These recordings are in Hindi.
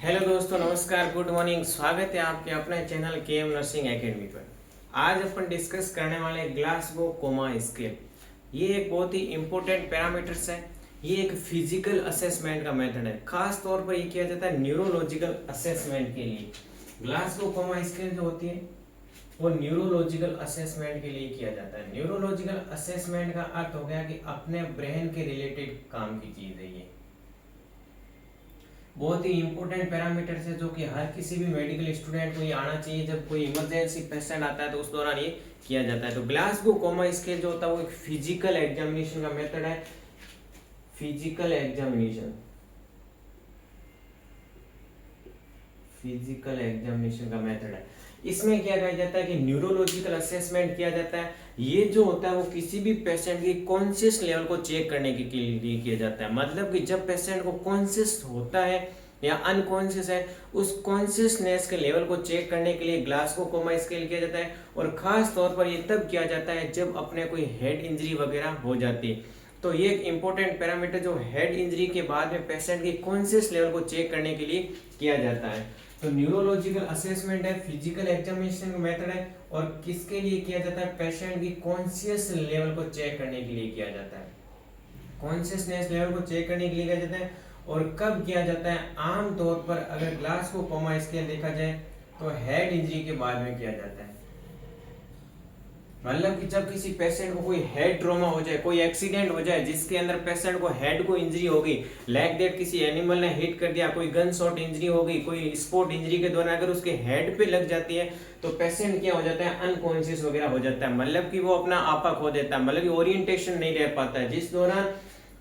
हेलो दोस्तों, नमस्कार, गुड मॉर्निंग। स्वागत है आपके अपने चैनल केएम नर्सिंग एकेडमी पर। आज अपन डिस्कस करने वाले ग्लासगो कोमा स्केल। ये एक बहुत ही इंपॉर्टेंट पैरामीटर्स है। ये एक फिजिकल असेसमेंट का मेथड है। खास तौर पर ये किया जाता है न्यूरोलॉजिकल असेसमेंट के लिए। ग्लासगो कोमा स्केल जो होती है वो न्यूरोलॉजिकल असेसमेंट के लिए किया जाता है। न्यूरोलॉजिकल असेसमेंट का अर्थ हो गया कि अपने ब्रेन के रिलेटेड काम की चीज है। ये बहुत ही इंपॉर्टेंट पैरामीटर्स है जो कि हर किसी भी मेडिकल स्टूडेंट को ये आना चाहिए। जब कोई इमरजेंसी पेशेंट आता है तो उस दौरान ये किया जाता है। तो ग्लासगो कोमा स्केल जो होता है वो एक फिजिकल एग्जामिनेशन का मेथड है। फिजिकल एग्जामिनेशन का मेथड है। इसमें क्या कहा जाता है कि न्यूरोलॉजिकल असेसमेंट किया जाता है। ये जो होता है वो किसी भी पेशेंट की कॉन्शियस लेवल को चेक करने के लिए किया जाता है। मतलब कि जब पेशेंट को कॉन्शियस होता है या अनकॉन्शियस है, उस कॉन्शियसनेस के लेवल को चेक करने के लिए ग्लासगो कोमा स्केल किया जाता है। और खास तौर पर ये तब किया जाता है जब अपने कोई हेड इंजरी वगैरह हो जाती है। तो ये एक इंपॉर्टेंट पैरामीटर जो हेड इंजरी के बाद में पेशेंट की कॉन्शियस लेवल को चेक करने के लिए किया जाता है। तो न्यूरोलॉजिकल असेसमेंट है, फिजिकल एग्जामिनेशन का मेथड है। और किसके लिए किया जाता है? पेशेंट की कॉन्शियस लेवल को चेक करने के लिए किया जाता है। कॉन्शियसनेस लेवल को चेक करने के लिए किया जाता है। और कब किया जाता है? आमतौर पर अगर ग्लासगो कोमा स्केल देखा जाए तो हेड इंजरी के बाद में किया जाता है। मतलब कि जब किसी पेशेंट को कोई हेड ट्रॉमा हो जाए, कोई एक्सीडेंट हो जाए जिसके अंदर पेशेंट को हेड को इंजरी हो गई, लाइक दैट किसी एनिमल ने हिट कर दिया, कोई गन शॉट इंजरी हो गई, कोई स्पोर्ट इंजरी के दौरान अगर उसके हेड पे लग जाती है तो पेशेंट क्या हो जाता है? अनकॉन्शियस वगैरह हो जाता है। मतलब कि वो अपना आपा खो देता है, मतलब कि ओरिएंटेशन नहीं रह पाता है। जिस दौरान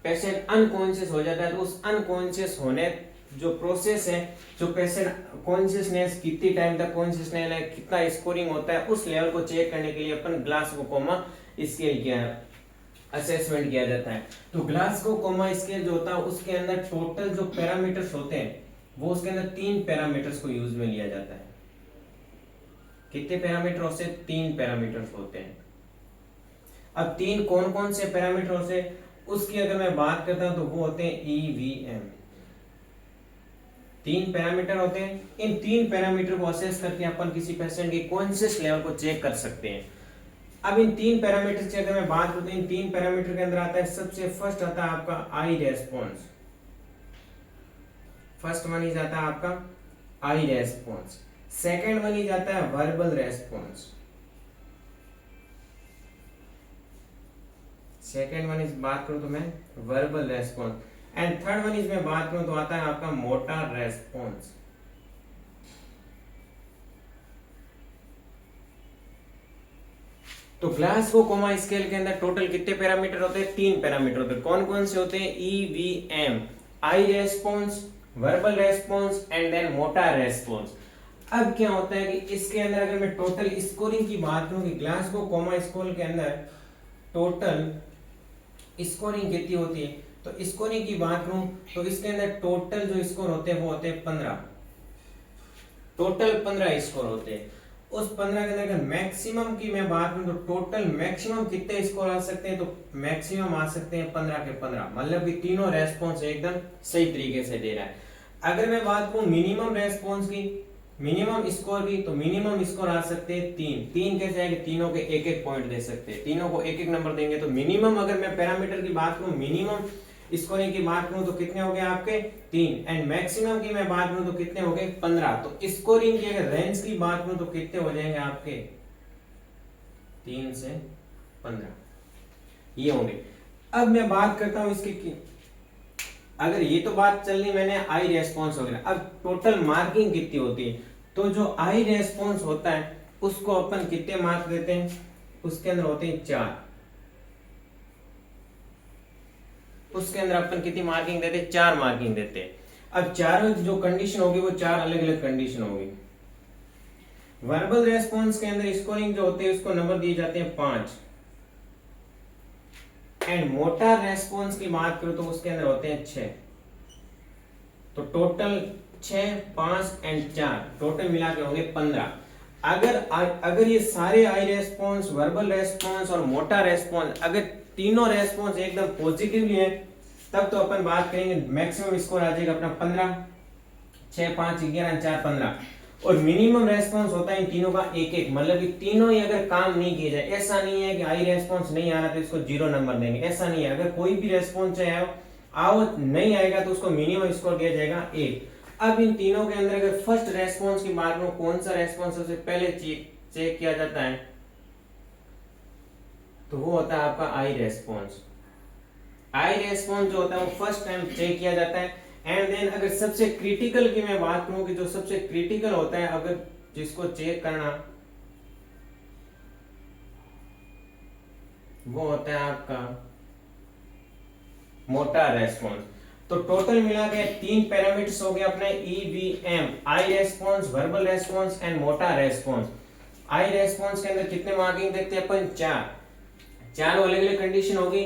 पेशेंट अनकॉन्शियस हो जाता है तो उस अनकॉन्शियस होने जो प्रोसेस है, जो पेशेंट कॉन्शियसनेस कितनी टाइम तक कॉन्शियसनेस है, कितना स्कोरिंग होता है, उस लेवल को चेक करने के लिए अपन ग्लासगो कोमा स्केल किया है, असेसमेंट किया जाता है। तो ग्लासगो कोमा स्केल जो होता है उसके अंदर टोटल जो पैरामीटर्स होते हैं वो उसके अंदर 3 पैरामीटर्स को यूज में लिया जाता है। कितने पैरामीटर होते हैं? 3 पैरामीटर्स होते हैं। अब 3 कौन कौन से पैरामीटर होते हैं उसकी अगर मैं बात करता हूं तो वो होते हैं EVM। 3 पैरामीटर होते हैं। इन 3 पैरामीटर को असेस करके अपन किसी पेशेंट की कॉन्शियस लेवल को चेक कर सकते हैं। अब इन 3 पैरामीटर की अगर मैं बात करूं तो इन 3 पैरामीटर के अंदर आता है, सबसे फर्स्ट आता है आपका आई रेस्पॉन्स। फर्स्ट वन इज आता है आपका आई रेस्पॉन्स। सेकेंड वन इज आता है verbal response. Second one is बात करूं तो मैं verbal response. And third one is में बात करूं तो आता है आपका मोटर रेस्पॉन्स। तो ग्लासगो कोमा स्केल के अंदर टोटल कितने पैरामीटर होते हैं? 3 पैरामीटर होते हैं। कौन कौन से होते हैं? EVM, eye response, verbal response and then motor response. अब क्या होता है कि इसके अंदर अगर मैं टोटल स्कोरिंग की बात करूं कि ग्लासगो कोमा स्केल के अंदर टोटल स्कोरिंग कितनी होती है, तो स्कोरिंग की बात करूं तो इसके अंदर टोटल जो स्कोर होते हैं वो होते हैं 15। टोटल 15 स्कोर होते हैं। उस 15 के अंदर मैक्सिमम की मैं बात करूं तो टोटल मैक्सिमम कितने स्कोर आ सकते हैं? तो मैक्सिमम आ सकते हैं 15 के 15। मतलब कि तीनों रेस्पॉन्स एकदम सही तरीके से दे रहा है। अगर मैं बात करूं मिनिमम रेस्पॉन्स की, मिनिमम स्कोर की, तो मिनिमम स्कोर आ सकते हैं 3 कैसे आएंगे? तीनों के 1-1 पॉइंट दे सकते हैं। तीनों को 1-1 नंबर देंगे तो मिनिमम, अगर मैं पैरामीटर की बात करूं मिनिमम स्कोरिंग की बात करूं तो कितने हो गए आपके? 3। एंड मैक्सिमम की मैं बात करूं तो कितने हो गए? 15। तो स्कोरिंग की अगर रेंज की बात करूं तो कितने हो जाएंगे आपके? 3 से 15 ये होंगे। अब मैं बात करता हूं इसकी, अगर ये तो बात चलनी मैंने आई रेस्पॉन्स वगैरह, अब टोटल मार्किंग कितनी होती है? तो जो आई रेस्पॉन्स होता है उसको अपन कितने मार्क देते हैं? उसके अंदर होते हैं 4। उसके अंदर अपन कितनी मार्किंग देते हैं? 4 मार्किंग देते हैं। अब चारों जो कंडीशन होगी वो 4 अलग अलग कंडीशन होगी। वर्बल रेस्पॉन्स के अंदर स्कोरिंग जो होती है उसको नंबर दिए जाते हैं 5। एंड मोटर रेस्पॉन्स की बात करो तो उसके अंदर होते हैं 6। तो टोटल 6, 5 एंड 4 टोटल मिला के होंगे 15। अगर ये सारे आई रेस्पॉन्स, वर्बल रेस्पॉन्स और मोटर रेस्पॉन्स अगर तीनों रेस्पॉन्स एकदम पॉजिटिवली है तब तो अपन बात करेंगे मैक्सिमम स्कोर आ जाएगा अपना 15। 6 5 11 4 15 और मिनिमम रेस्पॉन्स होता है इन तीनों का एक एक, मतलब कि तीनों ही अगर काम नहीं किए जाए, ऐसा नहीं है कि हाई रेस्पॉन्स नहीं आ रहा तो इसको 0 नंबर देंगे, ऐसा नहीं है। अगर कोई भी रेस्पॉन्स चाहे आओ नहीं आएगा तो उसको मिनिमम स्कोर दिया जाएगा 1। अब इन तीनों के अंदर अगर फर्स्ट रेस्पॉन्स की बात करूं, कौन सा रेस्पॉन्स सबसे पहले चेक किया जाता है, तो वो होता है आपका आई रेस्पॉन्स। आई रेस्पॉन्स जो होता है वो फर्स्ट टाइम चेक किया जाता है। एंड देन अगर सबसे क्रिटिकल की मैं बात करूं कि जो सबसे क्रिटिकल होता है अगर जिसको चेक करना, वो होता है आपका मोटा रेस्पॉन्स। तो टोटल मिला के 3 पैरामीटर्स हो गए अपने EVM, I response, verbal response and मोटा रेस्पॉन्स। आई रेस्पॉन्स के अंदर कितने मार्किंग देखते हैं अपन, 4 अलग अलग कंडीशन होगी।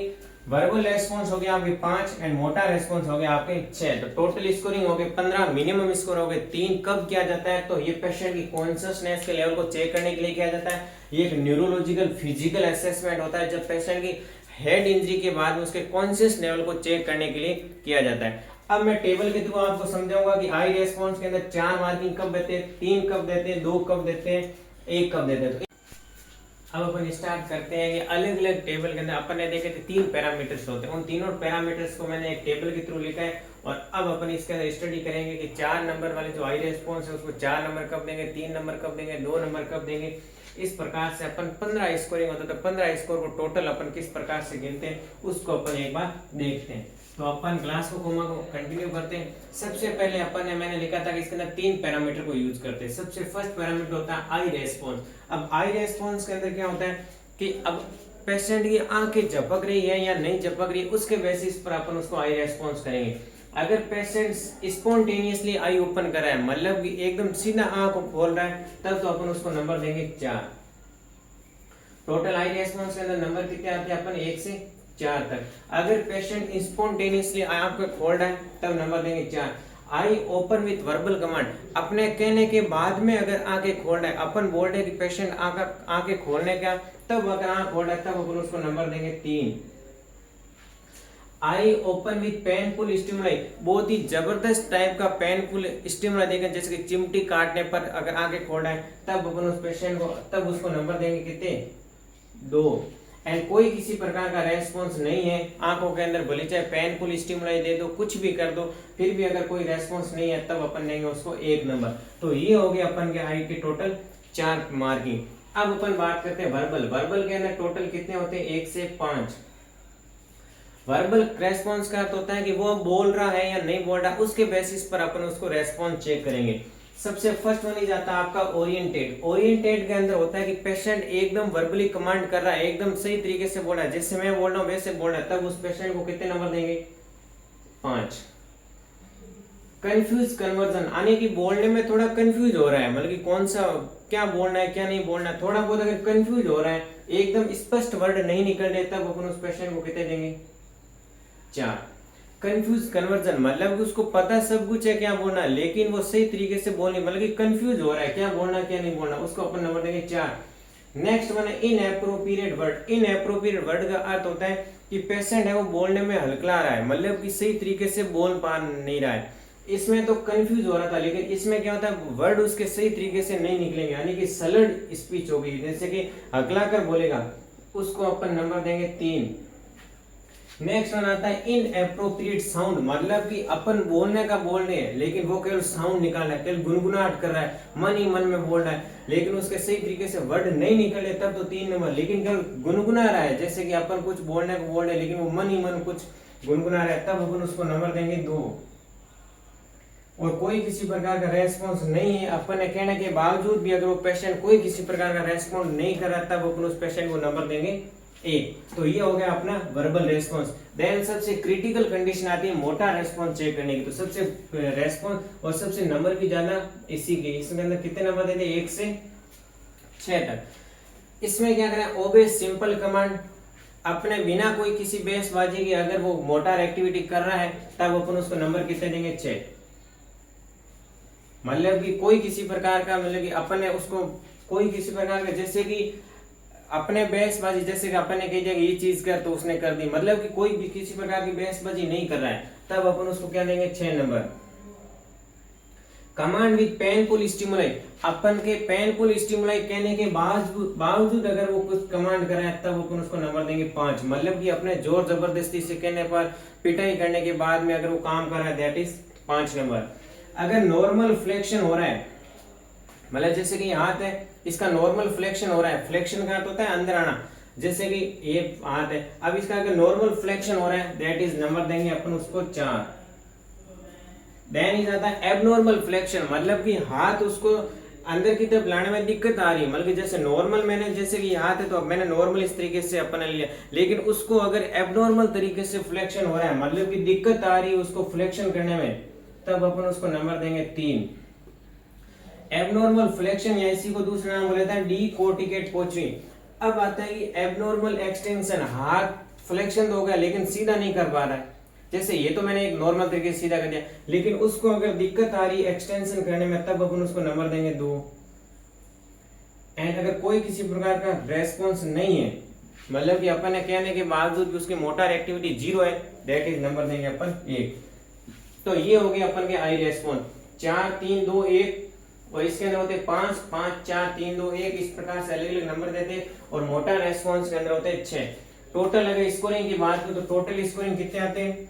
वर्बल रेस्पॉन्स हो गया आपके 5 एंड मोटा रेस्पॉन्स हो गया आपके 6। तो टोटल स्कोरिंग हो गए 15, मिनिमम स्कोर हो गए 3। कब किया जाता है, तो ये पेशेंट की कॉन्शियसनेस के लेवल को चेक करने के लिए किया जाता है। ये एक न्यूरोलॉजिकल फिजिकल असेसमेंट होता है जब पेशेंट की हेड इंजरी के बाद उसके कॉन्शियस लेवल को चेक करने के लिए किया जाता है। अब मैं टेबल के थ्रू आपको समझाऊंगा कि आई रेस्पॉन्स के अंदर 4 मार्किंग कब देते हैं, 3 कब देते हैं, 2 कब देते हैं, 1 कब देते हैं। अब अपन स्टार्ट करते हैं कि अलग अलग टेबल के अंदर अपन ने देखे थे 3 पैरामीटर्स होते हैं, उन तीनों पैरामीटर्स को मैंने एक टेबल के थ्रू लिखा है। और अब अपन इसके अंदर स्टडी करेंगे कि 4 नंबर वाले जो आई रेस्पॉन्स है उसको 4 नंबर कब देंगे, 3 नंबर कब देंगे, 2 नंबर कब देंगे। इस प्रकार से अपन 15 स्कोरिंग होता है, तो 15 स्कोर को टोटल अपन किस प्रकार से गिनते हैं उसको अपन एक बार देखते हैं। तो अपन क्लास को कोमा को कंटिन्यू करते हैं। सबसे पहले अपन ने मैंने लिखा था कि इसके अंदर 3 पैरामीटर को यूज करते हैं। सबसे फर्स्ट पैरामीटर होता है आई रेस्पॉन्स। अब आई रेस्पॉन्स के अंदर क्या होता है कि अब पेशेंट की आंखें झपक रही है या नहीं झपक रही है, उसके बेसिस पर अपन उसको आई रेस्पॉन्स करेंगे। अगर पेशेंट स्पॉन्टेनियसली आई ओपन कर रहा है, मतलब कि एकदम सीधा आंख को खोल रहा है, तब तो अपन उसको नंबर देंगे 4। टोटल आई रेस्पॉन्स के अंदर नंबर कितने आते हैं अपन 1 से 4 तक। अगर पेशेंट स्पॉन्टेनियसली आंख को खोल रहा है तब नंबर देंगे 4। I open with verbal command, अपने कहने के बाद में अगर आंखें खोल रहा है, अपन बोल रहे हैं कि पेशेंट आंखें खोलने का, तब अगर आंख खोल रहा है तब अपन उसको नंबर देंगे 3। I open with painful stimuli, बहुत ही जबरदस्त टाइप का पेनफुल स्टिमुलाई देगा, जैसे कि चिमटी काटने पर अगर आंखें खोल रहा है तब अपन उस पेशेंट को तब उसको नंबर देंगे कितने 2। एंड कोई किसी प्रकार का रेस्पॉन्स नहीं है आंखों के अंदर, भले चाहे पेनफुल स्टिमुलाई दे दो, कुछ भी कर दो, फिर भी अगर कोई रेस्पॉन्स नहीं है तब अपन देंगे उसको 1 नंबर। तो ये हो गया अपन के आई के टोटल 4 मार्किंग। अब अपन बात करते हैं वर्बल। वर्बल के अंदर टोटल कितने होते हैं 1 से 5। वर्बल रेस्पॉन्स का अर्थ होता है कि वो बोल रहा है या नहीं बोल रहा, उसके बेसिस पर अपन उसको रेस्पॉन्स चेक करेंगे। सबसे फर्स्ट वन ही जाता है आपका ओरिएंटेड। ओरिएंटेड के अंदर होता है कि पेशेंट एकदम वर्बली कमांड कर रहा है, एकदम सही तरीके से बोल रहा है, जैसे मैं बोल रहा हूं वैसे बोल रहा है, तब उस पेशेंट को कितने नंबर देंगे 5। कंफ्यूज कन्वर्जन, आने की बोलने में थोड़ा कंफ्यूज हो रहा है, मतलब कि कौन सा क्या बोलना है क्या नहीं बोलना है, थोड़ा बहुत अगर कंफ्यूज हो रहा है, एकदम स्पष्ट वर्ड नहीं निकल रहे, तब अपन उस पेशेंट को कितने देंगे 4। कंफ्यूज कन्वर्जन, मतलब कि उसको पता सब कुछ है क्या बोलना है, लेकिन वो सही तरीके से बोलने, मतलब कि कंफ्यूज हो रहा है क्या बोलना क्या नहीं बोलना, उसको अपन नंबर देंगे 4। नेक्स्ट वन है इनएप्रोप्रिएट वर्ड। इनएप्रोप्रिएट वर्ड का अर्थ होता है कि पेशेंट है वो बोलने में हल्कला रहा है, मतलब कि सही तरीके से बोल पा नहीं रहा है। इसमें तो कंफ्यूज हो रहा था, लेकिन इसमें क्या होता है वर्ड उसके सही तरीके से नहीं निकलेंगे, यानी कि सलड स्पीच होगी, जैसे कि हकला कर बोलेगा, उसको अपन नंबर देंगे 3। नेक्स्ट वन आता है इनएप्रोप्रिएट साउंड, मतलब कि अपन बोलने का बोल रहे हैं लेकिन वो केवल साउंड निकाल रहा है, केवल गुनगुनाहट कर रहा है, मन ही मन में बोल रहा है, लेकिन उसके सही तरीके से वर्ड नहीं निकले, तब तो 3 नंबर। लेकिन केवल गुनगुना रहा है, जैसे कि अपन कुछ बोलने को बोल रहे हैं लेकिन वो मन ही मन कुछ गुनगुना रहा है, तब अपन उसको नंबर देंगे 2। और कोई किसी प्रकार का रेस्पॉन्स नहीं है, अपन ने कहने के बावजूद भी अगर वो पेशेंट कोई किसी प्रकार का रेस्पॉन्स नहीं कर रहा, तब अपन उस पेशेंट को नंबर देंगे 1। तो ये हो गया अपना वर्बल रेस्पॉन्स। देन सबसे क्रिटिकल कंडीशन आती है मोटा रेस्पॉन्स चेक करने की। तो सबसे रेस्पॉन्स और सबसे नंबर भी ज्यादा इसी के, इसमें अंदर कितने नंबर देते हैं 1 से 6 तक। इसमें क्या करें, ओबे सिंपल कमांड, अपने बिना कोई किसी बहसबाजी के अगर वो मोटर एक्टिविटी कर रहा है तब अपन उसको नंबर कितने देंगे 6। मतलब कि कोई किसी प्रकार का, मतलब कि अपन ने उसको कोई किसी प्रकार का, जैसे कि अपने बहसबाजी, जैसे कि अपन ने कह दिया कि ये चीज कर तो उसने कर दी, मतलब कि कोई भी किसी प्रकार की बहसबाजी नहीं कर रहा है, तब अपन उसको क्या देंगे 6 number. Command with painful stimuli, अपन के पेनफुल स्टिमुलाई कहने के बावजूद अगर वो कुछ कमांड करे तब अपन उसको नंबर देंगे 5। मतलब कि अपने जोर जबरदस्ती से कहने पर, पिटाई करने के बाद में अगर वो काम कर रहा है दैट इज 5 नंबर। अगर नॉर्मल फ्लेक्शन हो रहा है, मतलब जैसे कि हाथ है, इसका नॉर्मल फ्लेक्शन हो रहा है, फ्लेक्शन का अर्थ होता है अंदर आना, जैसे कि ये हाथ है, अब इसका अगर नॉर्मल फ्लेक्शन हो रहा है दैट इज नंबर देंगे अपन उसको 4। देन इज आता है एबनॉर्मल फ्लेक्शन, मतलब कि हाथ उसको अंदर की तरफ लाने में दिक्कत आ रही है, मतलब जैसे नॉर्मल मैंने, जैसे कि हाथ है तो अब मैंने नॉर्मल इस तरीके से अपने लिया, लेकिन उसको अगर एबनॉर्मल तरीके से फ्लेक्शन हो रहा है, मतलब कि दिक्कत आ रही है उसको फ्लेक्शन करने में, तब अपन उसको नंबर देंगे 3। एबनॉर्मल फ्लेक्शन या इसी को दूसरा नाम बोला था डिकोर्टिकेट पोचुई। अब आता है कि एबनॉर्मल एक्सटेंशन, हाथ फ्लेक्शन तो हो गया लेकिन सीधा नहीं कर पा रहा है, जैसे ये तो मैंने एक नॉर्मल तरीके से सीधा कर दिया, लेकिन उसको अगर दिक्कत आ रही है एक्सटेंशन करने में, तब अपन उसको नंबर देंगे 2। एंड अगर कोई किसी प्रकार का रेस्पॉन्स नहीं है, मतलब कि अपन ने कहने के बावजूद भी उसकी मोटर एक्टिविटी 0 है, दैट इज नंबर देंगे अपन 1। तो ये हो गया अपन के आई रेस्पॉन्स 4 3 2 1, और इसके अंदर होते 5 5 4 3 2 1, इस प्रकार से अलग अलग नंबर देते हैं। और मोटर रेस्पॉन्स के अंदर होते हैं 6। टोटल अगर स्कोरिंग की बात करें तो टोटल स्कोरिंग कितने आते हैं,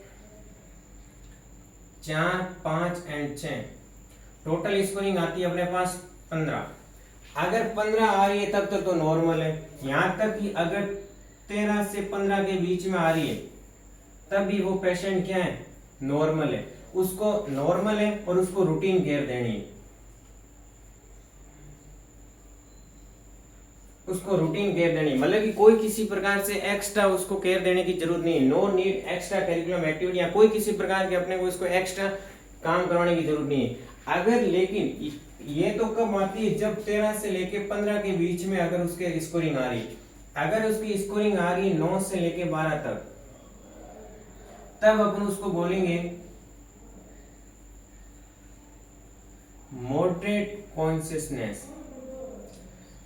4 5 एंड 6, टोटल स्कोरिंग आती है अपने पास 15। अगर 15 आ रही है तब तक तो नॉर्मल है, यहां तक कि अगर 13 से 15 के बीच में आ रही है तब भी वो पेशेंट क्या है, नॉर्मल है, उसको नॉर्मल है और उसको रूटीन केयर देनी है, उसको रूटीन केयर देनी, मतलब कि कोई किसी प्रकार से एक्स्ट्रा उसको केयर देने की जरूरत नहीं है। No need extra curriculum activity, या कोई किसी प्रकार के अपने को इसको एक्स्ट्रा काम करवाने की जरूरत नहीं है। अगर लेकिन ये तो कब आती है, जब 13 से लेके 15 के बीच में अगर उसके स्कोरिंग आ रही है, अगर उसकी स्कोरिंग आ रही है 9 से लेके 12 तक, तब अपन उसको बोलेंगे मॉडरेट कॉन्शियसनेस।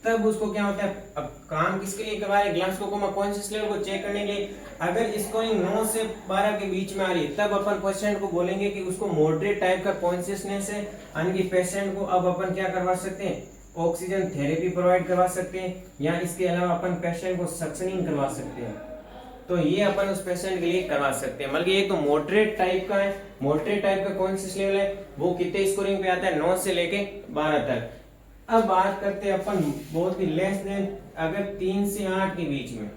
तब उसको क्या होता है, अब काम किसके लिए करवा रहे, ग्लासकोमा कॉन्शियस लेवल को चेक करने के लिए। अगर स्कोरिंग 9 से 12 के बीच में आ रही है, तब अपन पेशेंट को बोलेंगे कि उसको मॉडरेट टाइप का कॉन्शियसनेस है, यानी कि पेशेंट को अब अपन क्या करवा सकते हैं, ऑक्सीजन थेरेपी प्रोवाइड करवा सकते हैं, या इसके अलावा अपन पेशेंट को सक्शनिंग करवा सकते हैं। तो ये अपन उस पेशेंट के लिए करवा सकते हैं, मतलब एक तो मॉडरेट टाइप का है, मॉडरेट टाइप का कॉन्शियस लेवल है, वो कितने स्कोरिंग पे आता है, 9 से लेके 12 तक। अब बात करते हैं अपन बहुत ही लेस देन, अगर 3 से 8 के बीच में,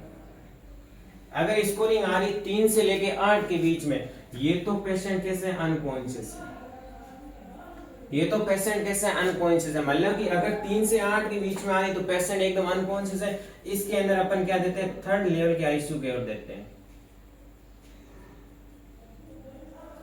अगर स्कोरिंग आ रही 3 से लेके 8 के बीच में, ये तो पेशेंट कैसे अनकॉन्शियस है, ये तो पेशेंट कैसे अनकॉन्शियस है, मतलब कि अगर 3 से 8 के बीच में आ रही तो पेशेंट एकदम अनकॉन्शियस है। इसके अंदर अपन क्या देते हैं, 3rd लेवल की आईसीयू केयर देते हैं।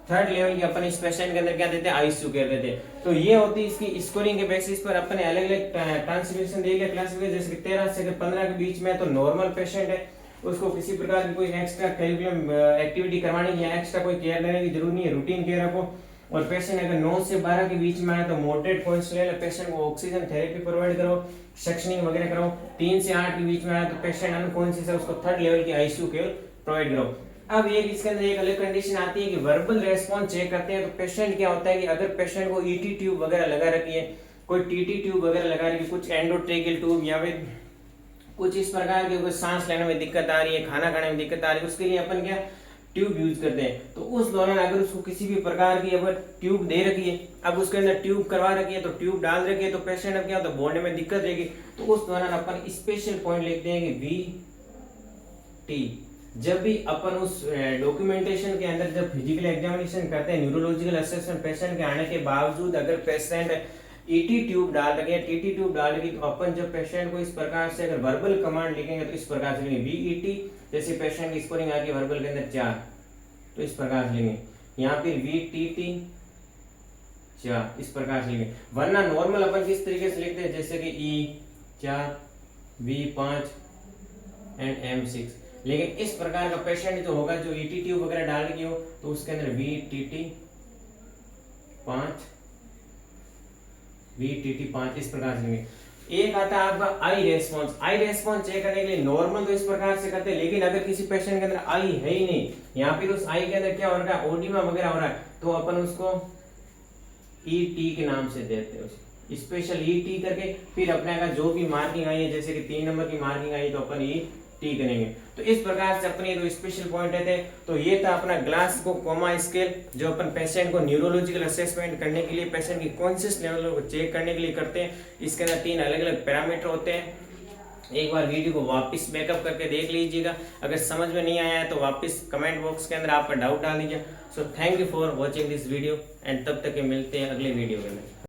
3rd लेवल की अपन इस पेशेंट के अंदर क्या देते हैं, आईसीयू केयर देते हैं। तो ये होती है इसकी स्कोरिंग के बेसिस पर अपन अलग अलग ट्रांसमिशन दे लिया क्लासिफिकेशन, जैसे 13 से 15 के बीच में तो नॉर्मल पेशेंट है, उसको किसी प्रकार की कोई एक्स्ट्रा करिकुलम एक्टिविटी करवाने की या एक्स्ट्रा कोई केयर लेने की जरूरत नहीं है, रूटीन केयर रखो। और पेशेंट अगर 9 से 12 के बीच में आए तो मॉडरेट कॉन्शियस लेवल, पेशेंट को ऑक्सीजन थेरेपी प्रोवाइड करो, सक्शनिंग वगैरह करो। 3 से 8 के बीच में आए तो पेशेंट अनकॉन्शियस है, उसको 3rd लेवल की आईसीयू केयर प्रोवाइड करो। अब एक इसके अंदर एक अलग कंडीशन आती है कि वर्बल रेस्पॉन्स चेक करते हैं, तो पेशेंट क्या होता है कि अगर पेशेंट को ईटी ट्यूब वगैरह लगा रखी है, कोई टीटी ट्यूब वगैरह लगा रखी है, कुछ एंडोट्रेकियल ट्यूब या फिर कुछ इस प्रकार की सांस लेने में दिक्कत आ रही है, खाना खाने में दिक्कत आ रही है, उसके लिए अपन क्या ट्यूब यूज करते हैं। तो उस दौरान अगर उसको किसी भी प्रकार की अगर ट्यूब दे रखी है, अब उसके अंदर ट्यूब करवा रखी है, तो ट्यूब डाल रखी है, तो पेशेंट अब क्या होता है, बोलने में दिक्कत रहेगी। तो उस दौरान अपन स्पेशल पॉइंट लिखते हैं कि VT। जब भी अपन उस डॉक्यूमेंटेशन के अंदर जब फिजिकल एग्जामिनेशन करते हैं, न्यूरोलॉजिकल असेसमेंट पेशेंट के आने के बावजूद अगर पेशेंट ईटी ट्यूब डाल रखे हैं, टीटी ट्यूब डाल रखी, तो अपन जब पेशेंट को इस प्रकार से अगर वर्बल कमांड लिखेंगे तो इस प्रकार से लिखेंगे VET। जैसे पेशेंट की स्कोरिंग आती है वर्बल के अंदर 4, तो इस प्रकार से लिखेंगे, यहाँ पे VTT 4 इस प्रकार से लिखेंगे। वरना नॉर्मल अपन किस तरीके से लिखते हैं, जैसे कि E4 V5 एंड M6, लेकिन इस प्रकार का पेशेंट जो होगा जो ईटी ट्यूब वगैरह डाल रखी हो, तो उसके अंदर VTT 5 इस प्रकार से लिखेंगे। एक आता है आपका आई रेस्पॉन्स। आई रेस्पॉन्स चेक करने के लिए नॉर्मल तो इस प्रकार से करते हैं, लेकिन अगर किसी पेशेंट के अंदर आई है ही नहीं, यहाँ फिर उस आई के अंदर क्या हो रहा है, ओडिमा वगैरह हो रहा है, तो अपन उसको ई टी के नाम से देते हैं उसे, स्पेशल ई टी करके। फिर अपने का जो भी मार्किंग आई है, जैसे कि 3 नंबर की मार्किंग आई तो अपन ई टी करेंगे। तो इस प्रकार से अपने जो स्पेशल पॉइंट रहते हैं। तो ये था अपना ग्लासगो-कोमा स्केल, जो अपन पेशेंट को न्यूरोलॉजिकल असेसमेंट करने के लिए, पेशेंट की कॉन्शियस लेवल को चेक करने के लिए करते हैं। इसके अंदर 3 अलग अलग पैरामीटर होते हैं। एक बार वीडियो को वापस बैकअप करके देख लीजिएगा। अगर समझ में नहीं आया है तो वापस कमेंट बॉक्स के अंदर आपका डाउट डाल दीजिए। So thank you for watching this video and तब तक के मिलते हैं अगले वीडियो में।